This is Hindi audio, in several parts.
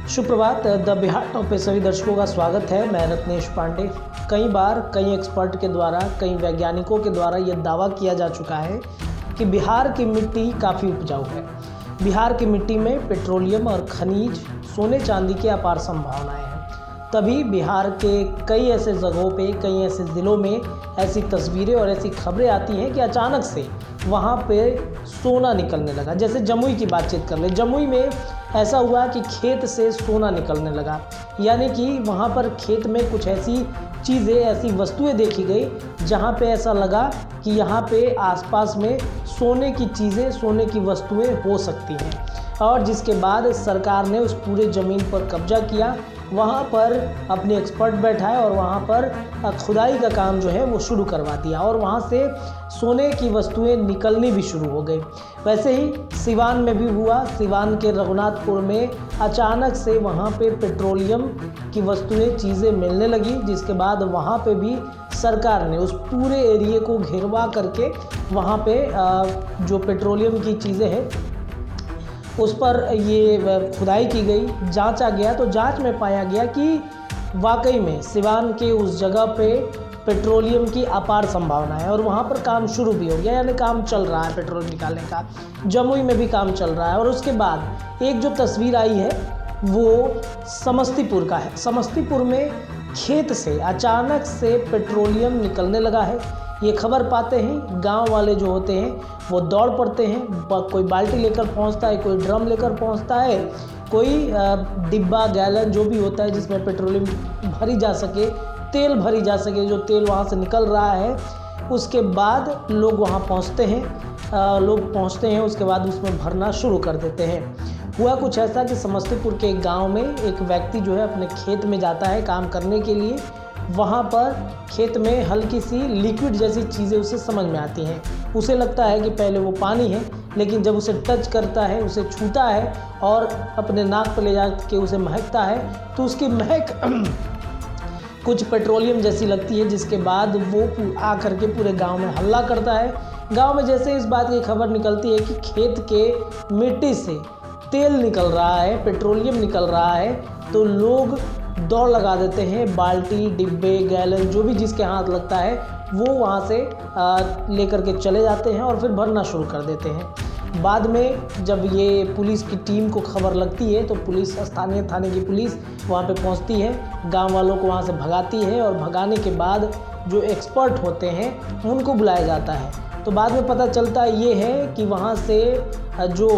सुप्रभात। द बिहार टॉप पे सभी दर्शकों का स्वागत है। मैं रत्नेश पांडे। कई बार कई एक्सपर्ट के द्वारा, कई वैज्ञानिकों के द्वारा यह दावा किया जा चुका है कि बिहार की मिट्टी काफ़ी उपजाऊ है। बिहार की मिट्टी में पेट्रोलियम और खनिज, सोने चांदी की अपार संभावनाएं हैं। तभी बिहार के कई ऐसे जगहों पे, कई ऐसे ज़िलों में ऐसी तस्वीरें और ऐसी खबरें आती हैं कि अचानक से वहाँ पे सोना निकलने लगा। जैसे जमुई की बातचीत कर ले, जमुई में ऐसा हुआ कि खेत से सोना निकलने लगा, यानी कि वहाँ पर खेत में कुछ ऐसी चीज़ें, ऐसी वस्तुएं देखी गई जहाँ पे ऐसा लगा कि यहाँ पे आसपास में सोने की चीज़ें, सोने की वस्तुएं हो सकती हैं। और जिसके बाद सरकार ने उस पूरे ज़मीन पर कब्जा किया, वहाँ पर अपने एक्सपर्ट बैठाए और वहाँ पर खुदाई का काम जो है वो शुरू करवा दिया और वहाँ से सोने की वस्तुएं निकलनी भी शुरू हो गई। वैसे ही सिवान में भी हुआ। सिवान के रघुनाथपुर में अचानक से वहाँ पे पेट्रोलियम की वस्तुएं, चीज़ें मिलने लगी, जिसके बाद वहाँ पे भी सरकार ने उस पूरे एरिए को घेरवा करके वहाँ पे जो पेट्रोलियम की चीज़ें हैं उस पर ये खुदाई की गई, जांचा गया। तो जांच में पाया गया कि वाकई में सिवान के उस जगह पे पेट्रोलियम की अपार संभावना है और वहाँ पर काम शुरू भी हो गया, यानी काम चल रहा है पेट्रोल निकालने का। जमुई में भी काम चल रहा है। और उसके बाद एक जो तस्वीर आई है वो समस्तीपुर का है। समस्तीपुर में खेत से अचानक से पेट्रोलियम निकलने लगा है। ये खबर पाते ही गांव वाले जो होते हैं वो दौड़ पड़ते हैं। कोई बाल्टी लेकर पहुंचता है, कोई ड्रम लेकर पहुंचता है, कोई डिब्बा, गैलन जो भी होता है जिसमें पेट्रोलियम भरी जा सके, तेल भरी जा सके, जो तेल वहां से निकल रहा है। उसके बाद लोग वहां पहुंचते हैं, उसके बाद उसमें भरना शुरू कर देते हैं। हुआ कुछ ऐसा कि समस्तीपुर के एक गाँव में एक व्यक्ति जो है अपने खेत में जाता है काम करने के लिए। वहाँ पर खेत में हल्की सी लिक्विड जैसी चीज़ें उसे समझ में आती हैं। उसे लगता है कि पहले वो पानी है, लेकिन जब उसे टच करता है, उसे छूता है और अपने नाक पर ले जा के उसे महकता है तो उसकी महक कुछ पेट्रोलियम जैसी लगती है। जिसके बाद वो आकर के पूरे गांव में हल्ला करता है। गांव में जैसे इस बात की खबर निकलती है कि खेत के मिट्टी से तेल निकल रहा है, पेट्रोलियम निकल रहा है, तो लोग दौड़ लगा देते हैं। बाल्टी, डिब्बे, गैलन जो भी जिसके हाथ लगता है वो वहाँ से लेकर के चले जाते हैं और फिर भरना शुरू कर देते हैं। बाद में जब ये पुलिस की टीम को खबर लगती है तो पुलिस, स्थानीय थाने की पुलिस वहाँ पे पहुँचती है, गांव वालों को वहाँ से भगाती है और भगाने के बाद जो एक्सपर्ट होते हैं उनको बुलाया जाता है। तो बाद में पता चलता ये है कि वहाँ से जो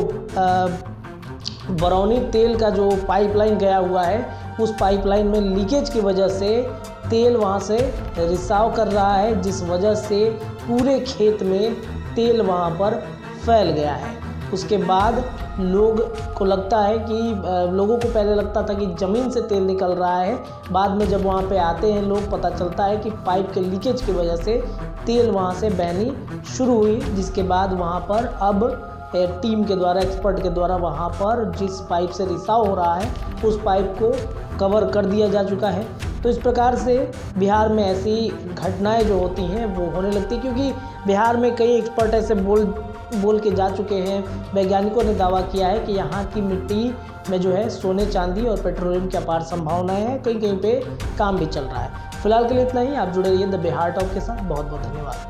बरौनी तेल का जो पाइपलाइन गया हुआ है, उस पाइपलाइन में लीकेज की वजह से तेल वहाँ से रिसाव कर रहा है, जिस वजह से पूरे खेत में तेल वहाँ पर फैल गया है। उसके बाद लोगों को पहले लगता था कि ज़मीन से तेल निकल रहा है। बाद में जब वहाँ पे आते हैं लोग, पता चलता है कि पाइप के लीकेज की वजह से तेल वहाँ से बहनी शुरू हुई। जिसके बाद वहाँ पर अब टीम के द्वारा, एक्सपर्ट के द्वारा वहाँ पर जिस पाइप से रिसाव हो रहा है उस पाइप को कवर कर दिया जा चुका है। तो इस प्रकार से बिहार में ऐसी घटनाएं जो होती हैं वो होने लगती है, क्योंकि बिहार में कई एक्सपर्ट ऐसे बोल के जा चुके हैं। वैज्ञानिकों ने दावा किया है कि यहाँ की मिट्टी में जो है सोने चांदी और पेट्रोलियम की अपार संभावनाएं हैं। कहीं कहीं पे काम भी चल रहा है। फिलहाल के लिए इतना ही। आप जुड़े रहिए द बिहार टॉप के साथ। बहुत बहुत धन्यवाद।